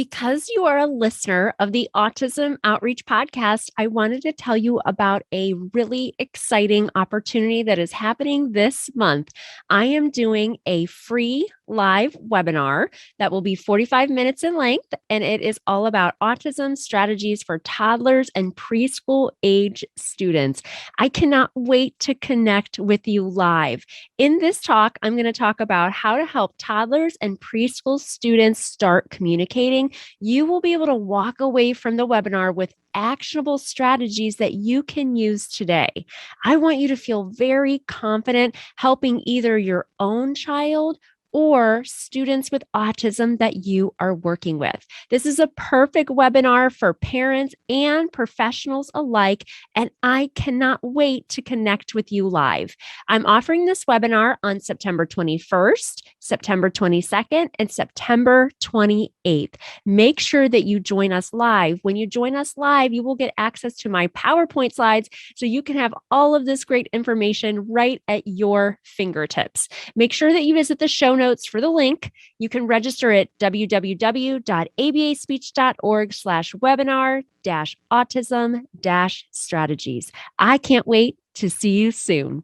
Because you are a listener of the Autism Outreach Podcast, I wanted to tell you about a really exciting opportunity that is happening this month. I am doing a free live webinar that will be 45 minutes in length, and it is all about autism strategies for toddlers and preschool age students. I cannot wait to connect with you live. In this talk, I'm going to talk about how to help toddlers and preschool students start communicating. You will be able to walk away from the webinar with actionable strategies that you can use today. I want you to feel very confident helping either your own child or students with autism that you are working with. This is a perfect webinar for parents and professionals alike, and I cannot wait to connect with you live. I'm offering this webinar on September 21st, September 22nd, and September 28th. Make sure that you join us live. When you join us live, you will get access to my PowerPoint slides so you can have all of this great information right at your fingertips. Make sure that you visit the show notes for the link. You can register at www.abaspeech.org/webinar-autism-strategies. I can't wait to see you soon.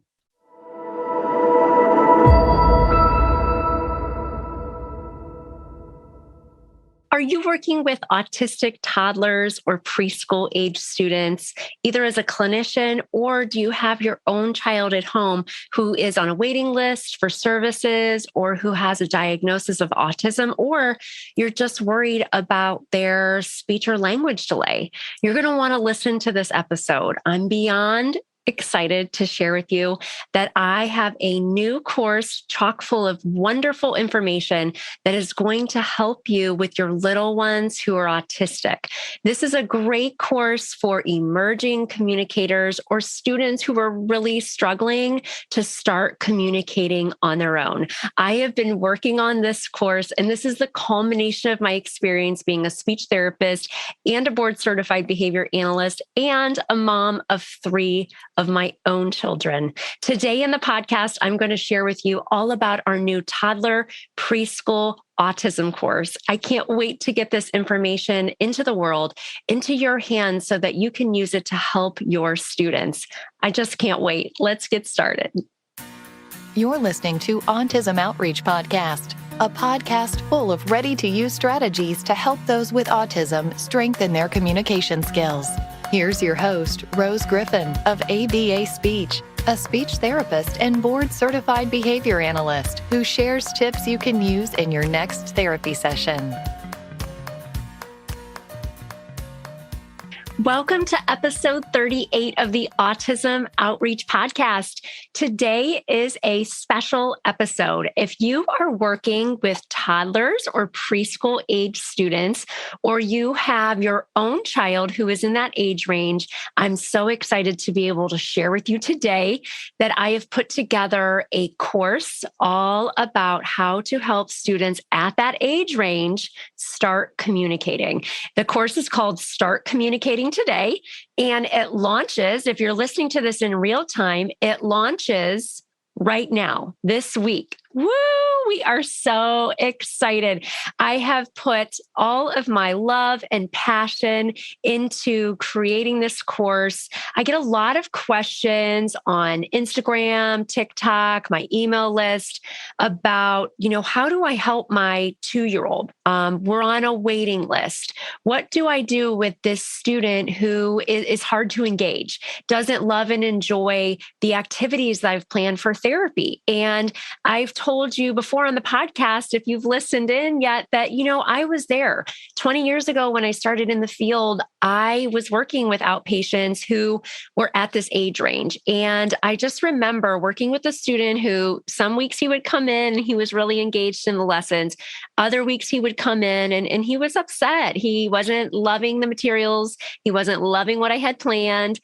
Are you working with autistic toddlers or preschool age students, either as a clinician, or do you have your own child at home who is on a waiting list for services or who has a diagnosis of autism, or you're just worried about their speech or language delay? You're going to want to listen to this episode. I'm beyond excited to share with you that I have a new course chock full of wonderful information that is going to help you with your little ones who are autistic. This is a great course for emerging communicators or students who are really struggling to start communicating on their own. I have been working on this course, and this is the culmination of my experience being a speech therapist and a board certified behavior analyst and a mom of 3 of my own children. Today in the podcast, I'm going to share with you all about our new toddler preschool autism course. I can't wait to get this information into the world, into your hands so that you can use it to help your students. I just can't wait. Let's get started. You're listening to Autism Outreach Podcast, a podcast full of ready-to-use strategies to help those with autism strengthen their communication skills. Here's your host, Rose Griffin of ABA Speech, a speech therapist and board-certified behavior analyst who shares tips you can use in your next therapy session. Welcome to episode 38 of the Autism Outreach Podcast. Today is a special episode. If you are working with toddlers or preschool age students, or you have your own child who is in that age range, I'm so excited to be able to share with you today that I have put together a course all about how to help students at that age range start communicating. The course is called Start Communicating Today, and it launches, if you're listening to this in real time, it launches right now, this week. Woo! We are so excited. I have put all of my love and passion into creating this course. I get a lot of questions on Instagram, TikTok, my email list about, how do I help my 2-year-old? We're on a waiting list. What do I do with this student who is hard to engage, doesn't love and enjoy the activities that I've planned for therapy? And I've told you before on the podcast, if you've listened in yet, that, I was there 20 years ago when I started in the field. I was working with outpatients who were at this age range. And I just remember working with a student who some weeks he would come in and he was really engaged in the lessons. Other weeks he would come in and he was upset. He wasn't loving the materials. He wasn't loving what I had planned.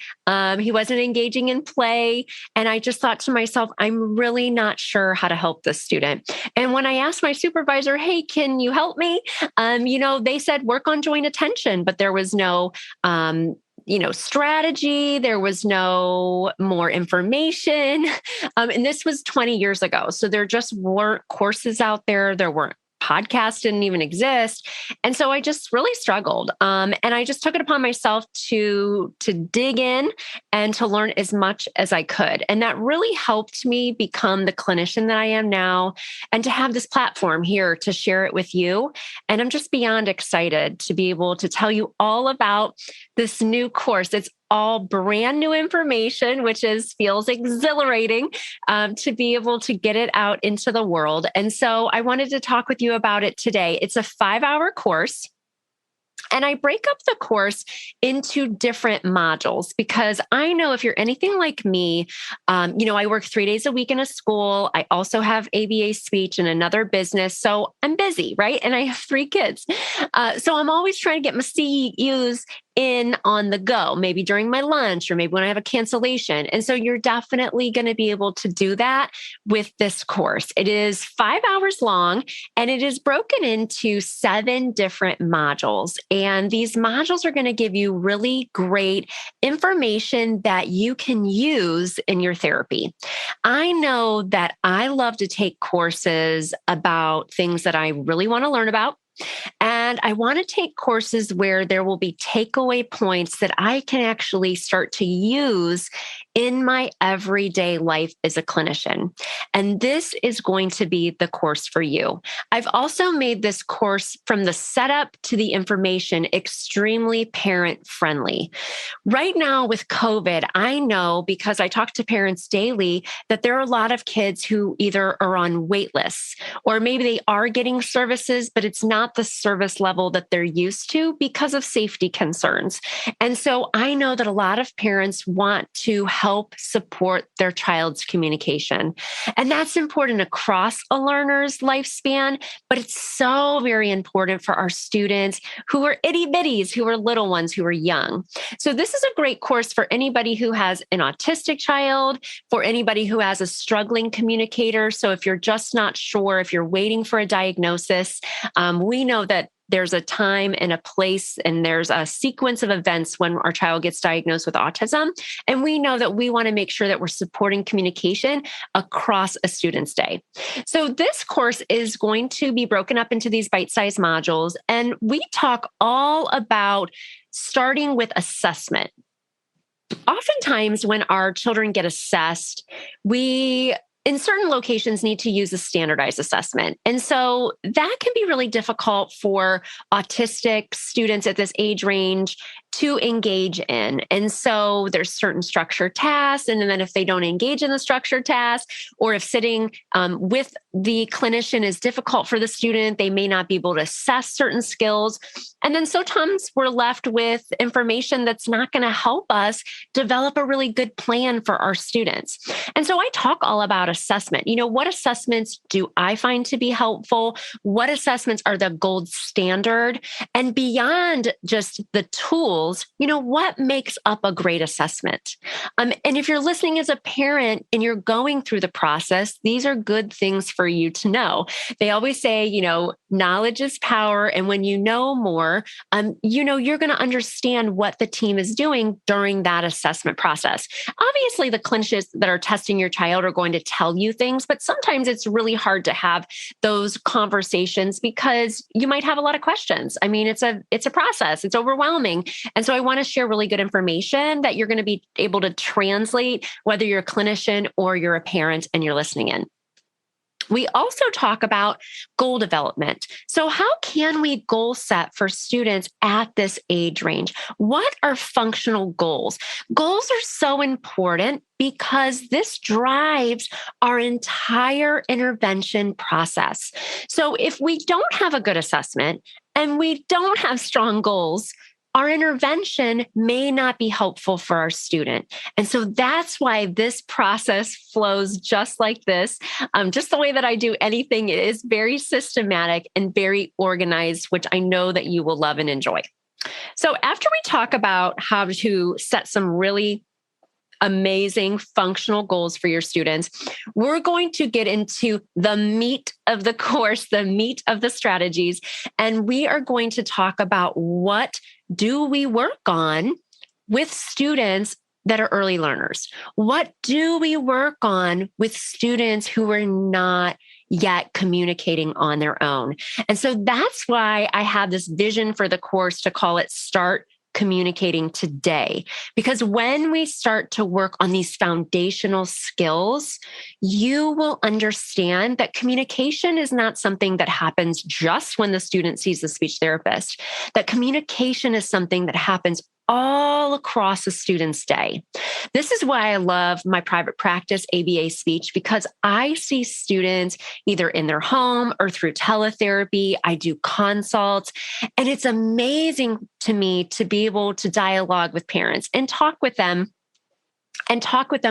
He wasn't engaging in play. And I just thought to myself, I'm really not sure how to help this student. And when I asked my supervisor, hey, can you help me? They said, work on joint attention, but there was no, strategy. There was no more information. And this was 20 years ago. So there just weren't courses out there. There weren't podcasts didn't even exist. And so I just really struggled. And I just took it upon myself to dig in and to learn as much as I could. And that really helped me become the clinician that I am now and to have this platform here to share it with you. And I'm just beyond excited to be able to tell you all about this new course. It's all brand new information, which feels exhilarating to be able to get it out into the world. And so I wanted to talk with you about it today. It's a 5-hour course. And I break up the course into different modules because I know if you're anything like me, I work 3 days a week in a school. I also have ABA speech and another business. So I'm busy, right? And I have 3 kids. So I'm always trying to get my CEUs in on the go, maybe during my lunch or maybe when I have a cancellation. And so you're definitely going to be able to do that with this course. It is 5 hours long and it is broken into 7 different modules. And these modules are going to give you really great information that you can use in your therapy. I know that I love to take courses about things that I really want to learn about. And I want to take courses where there will be takeaway points that I can actually start to use in my everyday life as a clinician. And this is going to be the course for you. I've also made this course from the setup to the information extremely parent friendly. Right now with COVID, I know because I talk to parents daily that there are a lot of kids who either are on wait lists or maybe they are getting services, but it's not the service level that they're used to because of safety concerns. And so I know that a lot of parents want to help support their child's communication. And that's important across a learner's lifespan, but it's so very important for our students who are itty bitties, who are little ones, who are young. So this is a great course for anybody who has an autistic child, for anybody who has a struggling communicator. So if you're just not sure, if you're waiting for a diagnosis, we know that there's a time and a place and there's a sequence of events when our child gets diagnosed with autism. And we know that we want to make sure that we're supporting communication across a student's day. So this course is going to be broken up into these bite-sized modules. And we talk all about starting with assessment. Oftentimes when our children get assessed, we in certain locations need to use a standardized assessment. And so that can be really difficult for autistic students at this age range to engage in. And so there's certain structured tasks. And then if they don't engage in the structured task, or if sitting with the clinician is difficult for the student, they may not be able to assess certain skills. And then sometimes we're left with information that's not going to help us develop a really good plan for our students. And so I talk all about assessment. What assessments do I find to be helpful? What assessments are the gold standard? And beyond just the tools, what makes up a great assessment? And if you're listening as a parent and you're going through the process, these are good things for you to know. They always say, knowledge is power. And when you know more, you're going to understand what the team is doing during that assessment process. Obviously, the clinicians that are testing your child are going to tell you things, but sometimes it's really hard to have those conversations because you might have a lot of questions. I mean, it's a process. It's overwhelming. And so I want to share really good information that you're going to be able to translate, whether you're a clinician or you're a parent and you're listening in. We also talk about goal development. So how can we goal set for students at this age range? What are functional goals? Goals are so important because this drives our entire intervention process. So if we don't have a good assessment and we don't have strong goals, our intervention may not be helpful for our student. And so that's why this process flows just like this. Just the way that I do anything, it is very systematic and very organized, which I know that you will love and enjoy. So after we talk about how to set some really amazing functional goals for your students, we're going to get into the meat of the course, the meat of the strategies, and we are going to talk about what do we work on with students that are early learners? What do we work on with students who are not yet communicating on their own. And so that's why I have this vision for the course to call it Start Communicating Today. Because when we start to work on these foundational skills, you will understand that communication is not something that happens just when the student sees the speech therapist, that communication is something that happens all across a student's day. This is why I love my private practice, ABA Speech, because I see students either in their home or through teletherapy. I do consults, and it's amazing to me to be able to dialogue with parents and talk with them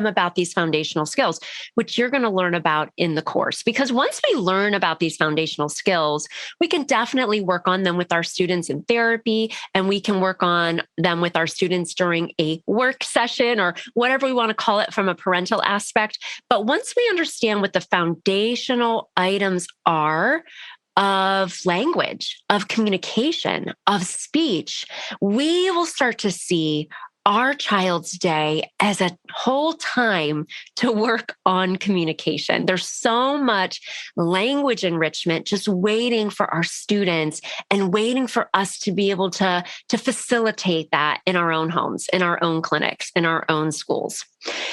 about these foundational skills, which you're going to learn about in the course. Because once we learn about these foundational skills, we can definitely work on them with our students in therapy, and we can work on them with our students during a work session or whatever we want to call it from a parental aspect. But once we understand what the foundational items are of language, of communication, of speech, we will start to see our child's day as a whole time to work on communication. There's so much language enrichment just waiting for our students and waiting for us to be able to facilitate that in our own homes, in our own clinics, in our own schools.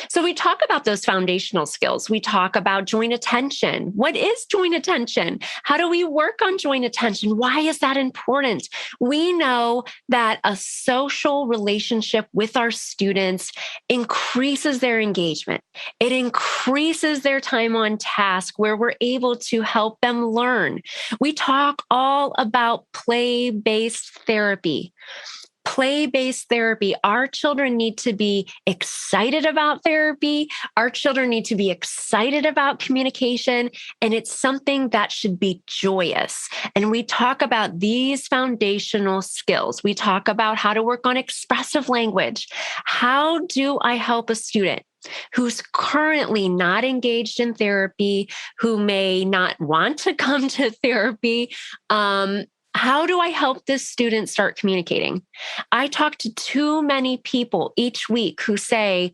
So we talk about those foundational skills. We talk about joint attention. What is joint attention? How do we work on joint attention? Why is that important? We know that a social relationship with our students increases their engagement. It increases their time on task where we're able to help them learn. We talk all about play-based therapy. Play-based therapy. Our children need to be excited about therapy. Our children need to be excited about communication, and it's something that should be joyous. And we talk about these foundational skills. We talk about how to work on expressive language. How do I help a student who's currently not engaged in therapy, who may not want to come to therapy? How do I help this student start communicating? I talk to too many people each week who say,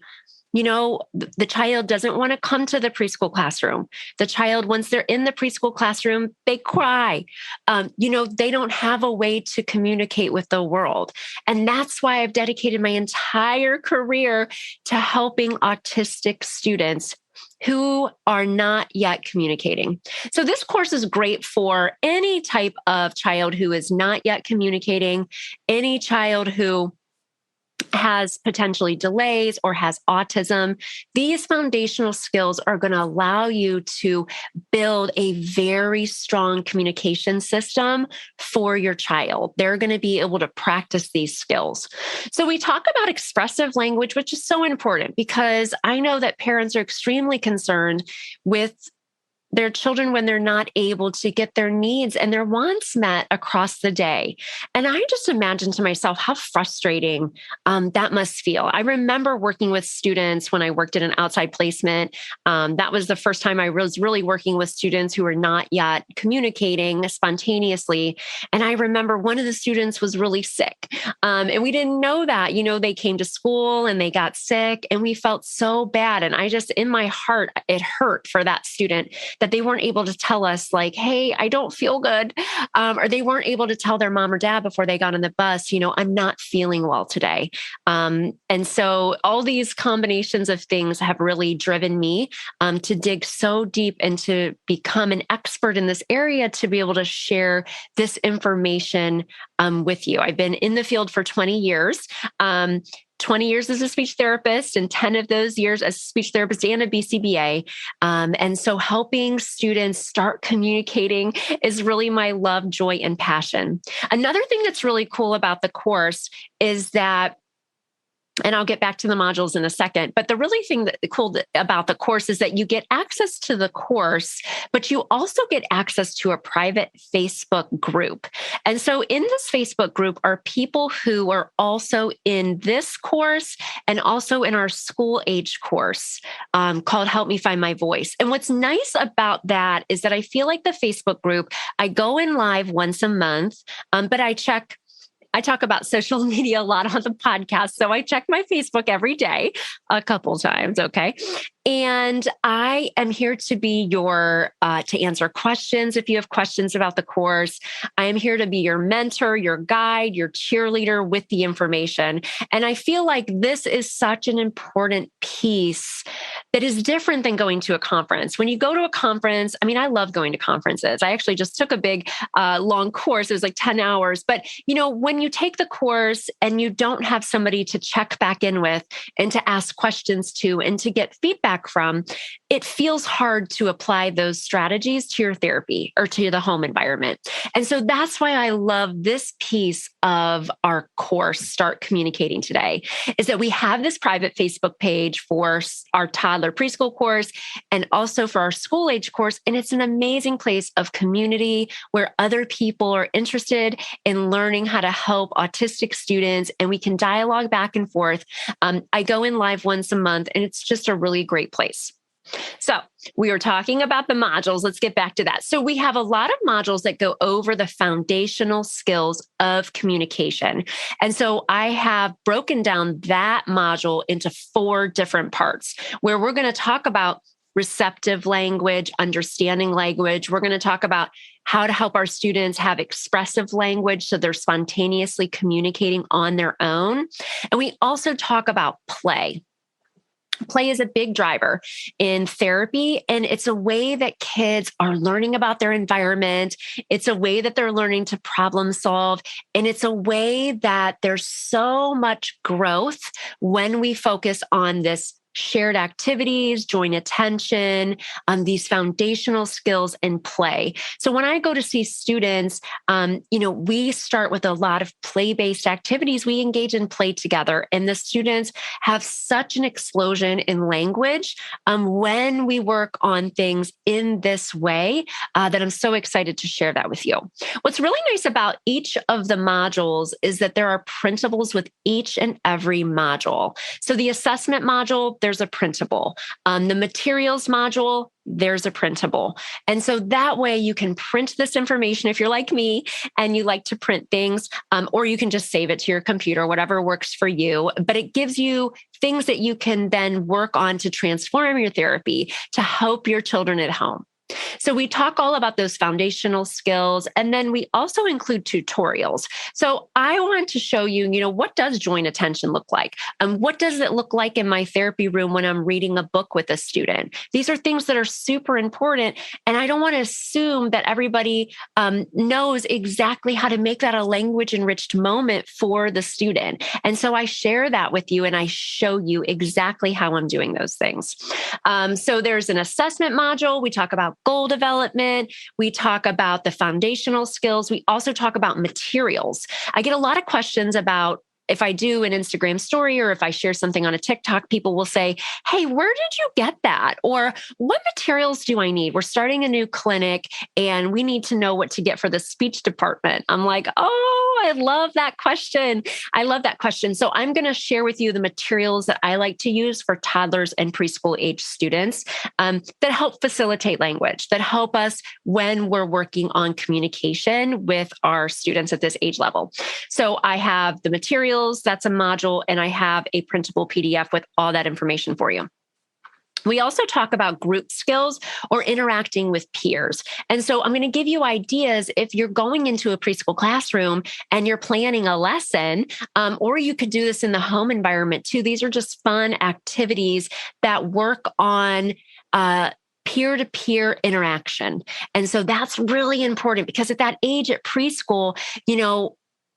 the child doesn't want to come to the preschool classroom. The child, once they're in the preschool classroom, they cry. They don't have a way to communicate with the world. And that's why I've dedicated my entire career to helping autistic students who are not yet communicating. So this course is great for any type of child who is not yet communicating, any child who has potentially delays or has autism. These foundational skills are going to allow you to build a very strong communication system for your child. They're going to be able to practice these skills. So we talk about expressive language, which is so important because I know that parents are extremely concerned with their children when they're not able to get their needs and their wants met across the day. And I just imagine to myself how frustrating that must feel. I remember working with students when I worked at an outside placement. That was the first time I was really working with students who were not yet communicating spontaneously. And I remember one of the students was really sick. And we didn't know that. They came to school and they got sick and we felt so bad. And I just, in my heart, it hurt for that student that they weren't able to tell us like, hey, I don't feel good. Or they weren't able to tell their mom or dad before they got on the bus, I'm not feeling well today. And so all these combinations of things have really driven me to dig so deep and to become an expert in this area to be able to share this information with you. I've been in the field for 20 years. 20 years as a speech therapist and 10 of those years as a speech therapist and a BCBA. And so helping students start communicating is really my love, joy, and passion. Another thing that's really cool about the course is that, and I'll get back to the modules in a second, but the really thing that cool about the course is that you get access to the course, but you also get access to a private Facebook group. And so in this Facebook group are people who are also in this course and also in our school-aged course called Help Me Find My Voice. And what's nice about that is that I feel like the Facebook group, I go in live once a month, but I check I talk about social media a lot on the podcast. So I check my Facebook every day, a couple times. Okay. And I am here to be to answer questions. If you have questions about the course, I am here to be your mentor, your guide, your cheerleader with the information. And I feel like this is such an important piece that is different than going to a conference. When you go to a conference, I mean, I love going to conferences. I actually just took a big, long course. It was like 10 hours. But, when you take the course and you don't have somebody to check back in with and to ask questions to and to get feedback from, it feels hard to apply those strategies to your therapy or to the home environment. And so that's why I love this piece of our course, Start Communicating Today, is that we have this private Facebook page for our toddler preschool course and also for our school age course. And it's an amazing place of community where other people are interested in learning how to help autistic students, and we can dialogue back and forth. I go in live once a month, and it's just a really great place. So we were talking about the modules. Let's get back to that. So we have a lot of modules that go over the foundational skills of communication. And so I have broken down that module into 4 different parts where we're going to talk about receptive language, understanding language. We're going to talk about how to help our students have expressive language so they're spontaneously communicating on their own. And we also talk about play. Play is a big driver in therapy, and it's a way that kids are learning about their environment. It's a way that they're learning to problem solve, and it's a way that there's so much growth when we focus on this shared activities, joint attention, these foundational skills and play. So when I go to see students, we start with a lot of play-based activities. We engage in play together, and the students have such an explosion in language when we work on things in this way that I'm so excited to share that with you. What's really nice about each of the modules is that there are printables with each and every module. So the assessment module, there's a printable. The materials module, there's a printable. And so that way you can print this information if you're like me and you like to print things, or you can just save it to your computer, whatever works for you. But it gives you things that you can then work on to transform your therapy to help your children at home. So we talk all about those foundational skills, and then we also include tutorials. So I want to show you, what does joint attention look like? What does it look like in my therapy room when I'm reading a book with a student? These are things that are super important, and I don't want to assume that everybody knows exactly how to make that a language-enriched moment for the student. And so I share that with you, and I show you exactly how I'm doing those things. So there's an assessment module. We talk about goal development. We talk about the foundational skills. We also talk about materials. I get a lot of questions about if I do an Instagram story or if I share something on a TikTok, people will say, hey, where did you get that? Or what materials do I need? We're starting a new clinic and we need to know what to get for the speech department. I'm like, oh, I love that question. I love that question. So I'm going to share with you the materials that I like to use for toddlers and preschool age students that help facilitate language, that help us when we're working on communication with our students at this age level. So I have the materials. That's a module, and I have a printable PDF with all that information for you. We also talk about group skills or interacting with peers. And so I'm going to give you ideas if you're going into a preschool classroom and you're planning a lesson, or you could do this in the home environment too. These are just fun activities that work on peer-to-peer interaction. And so that's really important because at that age at preschool,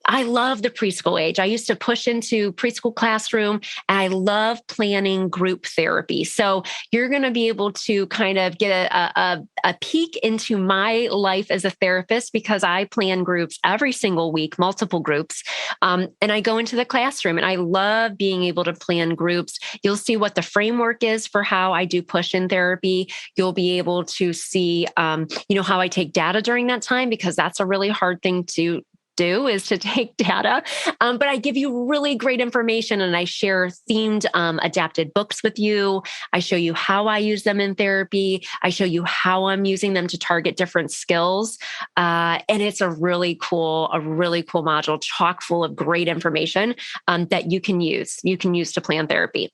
I love the preschool age. I used to push into preschool classroom, and I love planning group therapy. So you're going to be able to kind of get a peek into my life as a therapist because I plan groups every single week, multiple groups. And I go into the classroom, and I love being able to plan groups. You'll see what the framework is for how I do push-in therapy. You'll be able to see, how I take data during that time because that's a really hard thing to do is to take data, but I give you really great information and I share themed adapted books with you. I show you how I use them in therapy. I show you how I'm using them to target different skills. And it's a really cool module chock full of great information that you can use. You can use to plan therapy.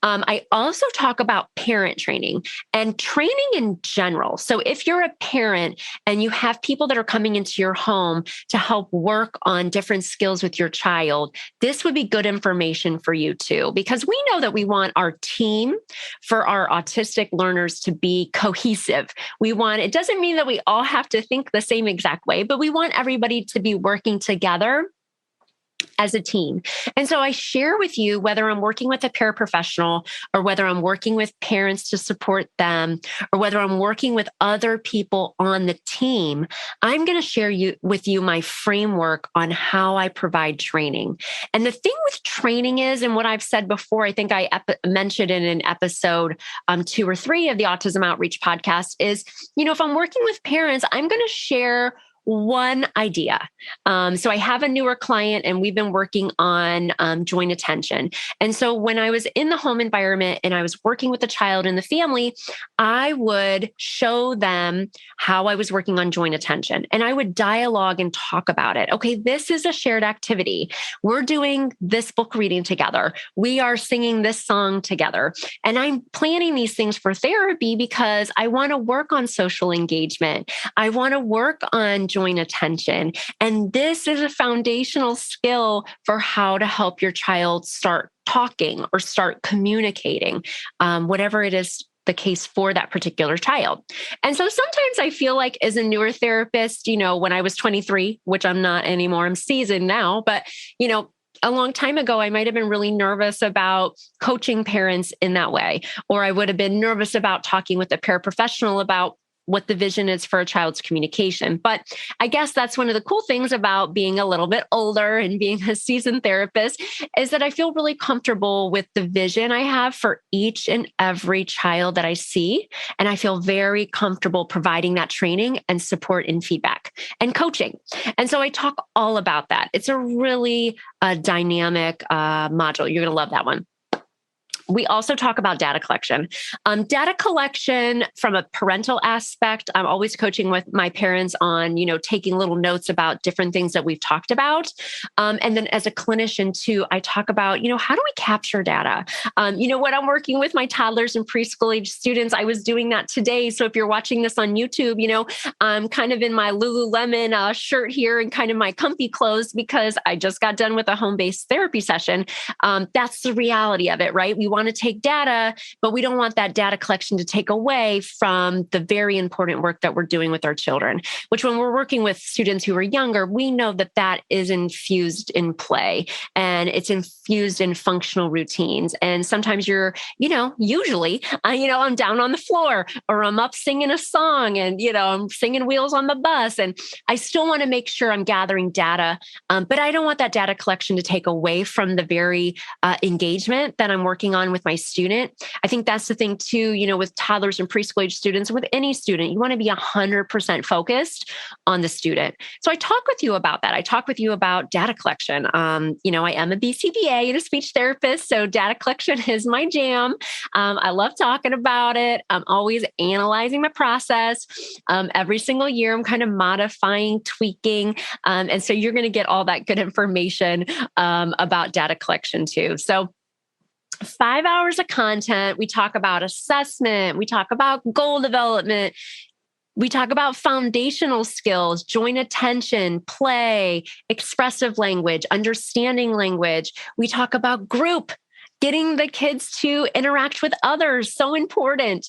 I also talk about parent training and training in general. So if you're a parent and you have people that are coming into your home to help work on different skills with your child, this would be good information for you too, because we know that we want our team for our autistic learners to be cohesive. It doesn't mean that we all have to think the same exact way, but we want everybody to be working together as a team. And so I share with you whether I'm working with a paraprofessional or whether I'm working with parents to support them or whether I'm working with other people on the team, I'm going to share with you my framework on how I provide training. And the thing with training is, and what I've said before, I think I mentioned in an episode 2 or 3 of the Autism Outreach podcast is, if I'm working with parents, I'm going to share one idea. So I have a newer client and we've been working on joint attention. And so when I was in the home environment and I was working with the child and the family, I would show them how I was working on joint attention and I would dialogue and talk about it. Okay, this is a shared activity. We're doing this book reading together. We are singing this song together. And I'm planning these things for therapy because I want to work on social engagement. I want to work on joint attention. And this is a foundational skill for how to help your child start talking or start communicating, whatever it is the case for that particular child. And so sometimes I feel like as a newer therapist, when I was 23, which I'm not anymore, I'm seasoned now, but a long time ago, I might have been really nervous about coaching parents in that way, or I would have been nervous about talking with a paraprofessional about what the vision is for a child's communication. But I guess that's one of the cool things about being a little bit older and being a seasoned therapist is that I feel really comfortable with the vision I have for each and every child that I see. And I feel very comfortable providing that training and support and feedback and coaching. And so I talk all about that. It's a really dynamic module. You're going to love that one. We also talk about data collection. Data collection from a parental aspect, I'm always coaching with my parents on, taking little notes about different things that we've talked about. And then as a clinician too, I talk about, how do we capture data? When I'm working with my toddlers and preschool-aged students, I was doing that today. So if you're watching this on YouTube, I'm kind of in my Lululemon shirt here and kind of my comfy clothes because I just got done with a home-based therapy session. That's the reality of it, right? We want to take data, but we don't want that data collection to take away from the very important work that we're doing with our children, which when we're working with students who are younger, we know that that is infused in play and it's infused in functional routines. And sometimes usually, I'm down on the floor or I'm up singing a song and, I'm singing Wheels on the Bus. And I still want to make sure I'm gathering data, but I don't want that data collection to take away from the very engagement that I'm working on with my student. I think that's the thing too, with toddlers and preschool age students, with any student, you want to be 100% focused on the student. So I talk with you about that. I talk with you about data collection. I am a BCBA and a speech therapist, so data collection is my jam. I love talking about it. I'm always analyzing my process. Every single year, I'm kind of modifying, tweaking. And so you're going to get all that good information about data collection too. So 5 hours of content. We talk about assessment. We talk about goal development. We talk about foundational skills, joint attention, play, expressive language, understanding language. We talk about group, getting the kids to interact with others, so important.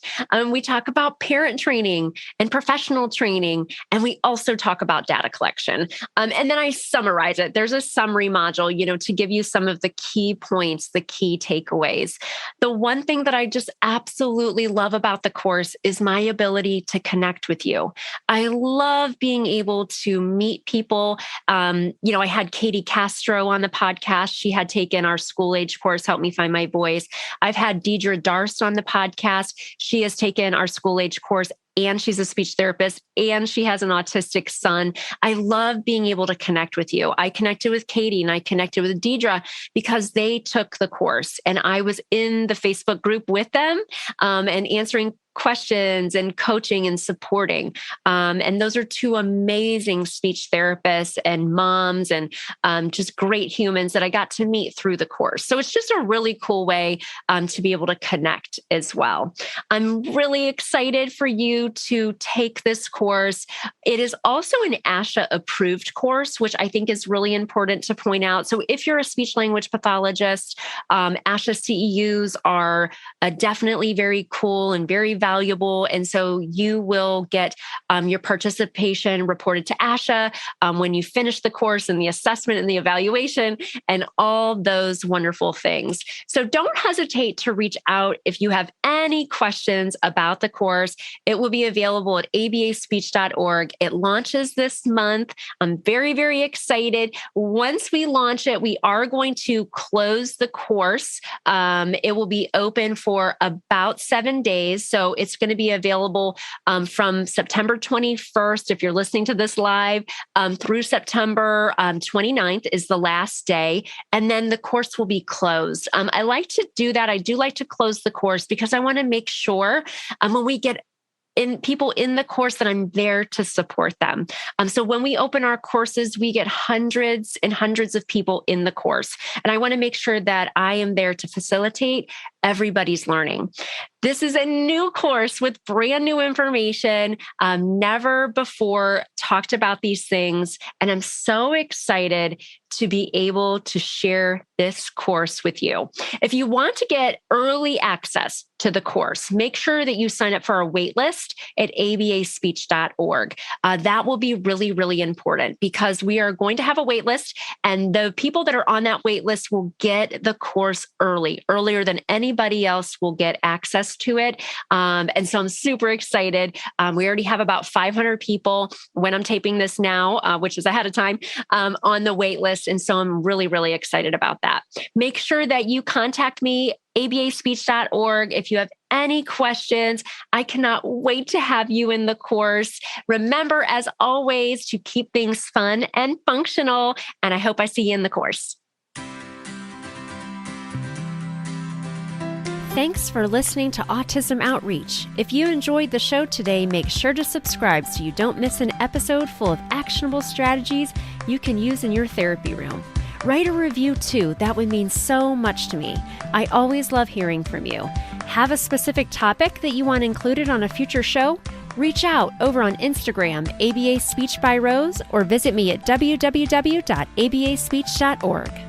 We talk about parent training and professional training, and we also talk about data collection. And then I summarize it. There's a summary module, to give you some of the key points, the key takeaways. The one thing that I just absolutely love about the course is my ability to connect with you. I love being able to meet people. I had Katie Castro on the podcast. She had taken our school-age course, Help Me Find My Voice. I've had Deidre Darst on the podcast. She has taken our school-age course, and she's a speech therapist, and she has an autistic son. I love being able to connect with you. I connected with Katie and I connected with Deidre because they took the course, and I was in the Facebook group with them and answering questions and coaching and supporting. And those are two amazing speech therapists and moms and just great humans that I got to meet through the course. So it's just a really cool way to be able to connect as well. I'm really excited for you to take this course. It is also an ASHA approved course, which I think is really important to point out. So if you're a speech language pathologist, ASHA CEUs are definitely very cool and very valuable. And so you will get your participation reported to ASHA when you finish the course and the assessment and the evaluation and all those wonderful things. So don't hesitate to reach out if you have any questions about the course. It will be available at abaspeech.org. It launches this month. I'm very, very excited. Once we launch it, we are going to close the course. It will be open for about 7 days. So it's going to be available from September 21st, if you're listening to this live, through September 29th is the last day. And then the course will be closed. I like to do that. I do like to close the course because I want to make sure when we get people in the course that I'm there to support them. So when we open our courses, we get hundreds and hundreds of people in the course. And I want to make sure that I am there to facilitate everybody's learning. This is a new course with brand new information, never before talked about these things. And I'm so excited to be able to share this course with you. If you want to get early access to the course, make sure that you sign up for our wait list at abaspeech.org. That will be really, really important because we are going to have a wait list, and the people that are on that wait list will get the course earlier than anybody else will get access to it. And so I'm super excited. We already have about 500 people when I'm taping this now, which is ahead of time, on the wait list. And so I'm really, really excited about that. Make sure that you contact me, abaspeech.org, if you have any questions. I cannot wait to have you in the course. Remember, as always, to keep things fun and functional. And I hope I see you in the course. Thanks for listening to Autism Outreach. If you enjoyed the show today, make sure to subscribe so you don't miss an episode full of actionable strategies you can use in your therapy room. Write a review too. That would mean so much to me. I always love hearing from you. Have a specific topic that you want included on a future show? Reach out over on Instagram, ABA Speech by Rose, or visit me at www.abaspeech.org.